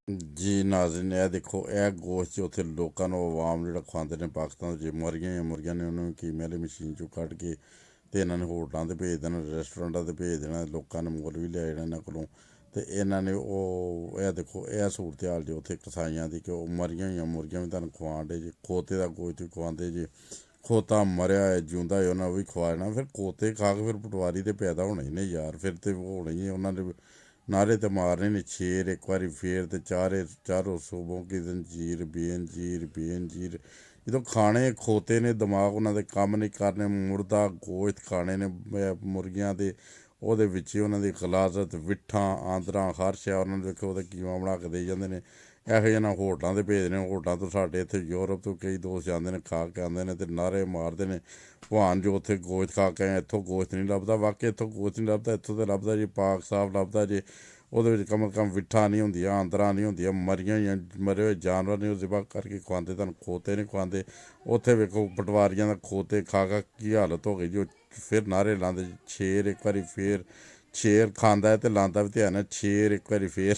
ਜੀ ਨਾਜ਼ਰੀਨ, ਇਹ ਦੇਖੋ, ਇਹ ਗੋਸ਼ਤ ਉੱਥੇ ਲੋਕਾਂ ਨੂੰ ਆਵਾਮ ਜਿਹੜਾ ਖਵਾਉਂਦੇ ਨੇ ਪਾਕਿਸਤਾਨ 'ਚ ਮਰੀਆਂ ਜਾਂ ਮੁਰਗੀਆਂ ਨੇ, ਉਹਨਾਂ ਨੂੰ ਕੀਮੇ ਵਾਲੀ ਮਸ਼ੀਨ 'ਚੋਂ ਕੱਢ ਕੇ ਅਤੇ ਇਹਨਾਂ ਨੇ ਹੋਟਲਾਂ 'ਤੇ ਭੇਜ ਦੇਣਾ, ਰੈਸਟੋਰੈਂਟਾਂ 'ਤੇ ਭੇਜ ਦੇਣਾ, ਲੋਕਾਂ ਨੇ ਮੁੱਲ ਵੀ ਲਿਆ ਜਾਣਾ ਇਹਨਾਂ ਕੋਲੋਂ। ਅਤੇ ਇਹਨਾਂ ਨੇ ਉਹ ਇਹ ਦੇਖੋ, ਇਹ ਸੂਰਤ ਹਾਲ ਜੇ ਉੱਥੇ ਕਸਾਈਆਂ ਦੀ, ਕਿ ਉਹ ਮਰੀਆਂ ਹੋਈਆਂ ਮੁਰਗੀਆਂ ਵੀ ਤੁਹਾਨੂੰ ਖਵਾਉਣ ਡੇ ਜੇ, ਖੋਤੇ ਦਾ ਗੋਸ਼ਤ ਵੀ ਖਵਾਉਂਦੇ ਜੇ। ਖੋਤਾ ਮਰਿਆ ਹੈ ਜਿਉਂਦਾ ਹੈ ਉਹਨਾਂ ਨੂੰ ਵੀ ਖਵਾ ਦੇਣਾ। ਫਿਰ ਖੋਤੇ ਖਾ ਕੇ ਫਿਰ ਪਟਵਾਰੀ ਤੇ ਪੈਦਾ ਹੋਣੇ ਹੀ ਨੇ ਯਾਰ, ਫਿਰ ਤੇ ਹੋਣੇ ਹੀ ਉਹਨਾਂ ਦੇ ਨਾਰੇ ਤੇ ਮਾਰਨੇ ਨੇ ਸ਼ੇਰ ਇੱਕ ਵਾਰੀ ਫੇਰ, ਤੇ ਚਾਰੋਂ ਸੂਬੋਂ ਕੀ ਜ਼ੰਜੀਰ ਬੇਅੰਜੀਰ ਬੇਅੰਜੀਰ। ਜਦੋਂ ਖਾਣੇ ਖੋਤੇ ਨੇ, ਦਿਮਾਗ ਉਹਨਾਂ ਦੇ ਕੰਮ ਨਹੀਂ ਕਰਨੇ, ਮੁਰਦਾ ਗੋਸ਼ਤ ਖਾਣੇ ਨੇ ਮੁਰਗੀਆਂ ਦੇ, ਉਹਦੇ ਵਿੱਚ ਹੀ ਉਹਨਾਂ ਦੀ ਗਲਾਜ਼ਤ ਵਿੱਠਾਂ ਆਂਦਰਾਂ ਹਰ ਸ਼ੈ ਉਹਨਾਂ ਨੂੰ ਦੇਖੋ ਉਹਦਾ ਕੀਮਾ ਬਣਾ ਕੇ ਦੇਈ ਜਾਂਦੇ ਨੇ। ਇਹੋ ਜਿਹੇ ਨਾਲ ਹੋਟਲਾਂ 'ਤੇ ਭੇਜਦੇ ਨੇ। ਹੋਟਲਾਂ ਤੋਂ ਸਾਡੇ ਇੱਥੇ ਯੂਰਪ ਤੋਂ ਕਈ ਦੋਸਤ ਜਾਂਦੇ ਨੇ, ਖਾ ਕੇ ਆਉਂਦੇ ਨੇ ਅਤੇ ਨਾਅਰੇ ਮਾਰਦੇ ਨੇ, ਭਾਨ ਜੋ ਉੱਥੇ ਗੋਸ਼ਤ ਖਾ ਕੇ ਆਏ, ਇੱਥੋਂ ਗੋਸ਼ਤ ਨਹੀਂ ਲੱਭਦਾ। ਵਾਕਈ ਇੱਥੋਂ ਗੋਸ਼ਤ ਨਹੀਂ ਲੱਭਦਾ, ਇੱਥੋਂ ਤਾਂ ਲੱਭਦਾ ਜੀ ਪਾਕ ਸਾਫ ਲੱਭਦਾ ਜੇ। ਉਹਦੇ ਵਿੱਚ ਕਮ ਕਮ ਵਿੱਠਾਂ ਨਹੀਂ ਹੁੰਦੀਆਂ, ਆਂਦਰਾਂ ਨਹੀਂ ਹੁੰਦੀਆਂ, ਮਰੀਆਂ ਹੋਈਆਂ ਮਰੇ ਹੋਏ ਜਾਨਵਰ ਨਹੀਂ ਉਹ ਜ਼ਿਬਾ ਕਰਕੇ ਖਵਾਉਂਦੇ, ਤੁਹਾਨੂੰ ਖੋਤੇ ਨਹੀਂ ਖਵਾਉਂਦੇ। ਉੱਥੇ ਵੇਖੋ ਪਟਵਾਰੀਆਂ ਦਾ ਖੋਤੇ ਖਾ ਖਾ ਕੀ ਹਾਲਤ ਹੋ ਗਈ ਜੀ। ਉਹ ਫਿਰ ਨਾਅਰੇ ਲਾਉਂਦੇ, ਸ਼ੇਰ ਇੱਕ ਵਾਰੀ ਫੇਰ। ਸ਼ੇਰ ਖਾਂਦਾ ਹੈ ਅਤੇ ਲਾਉਂਦਾ ਵੀ ਧਿਆਨ ਹੈ, ਸ਼ੇਰ ਇੱਕ ਵਾਰੀ ਫੇਰ।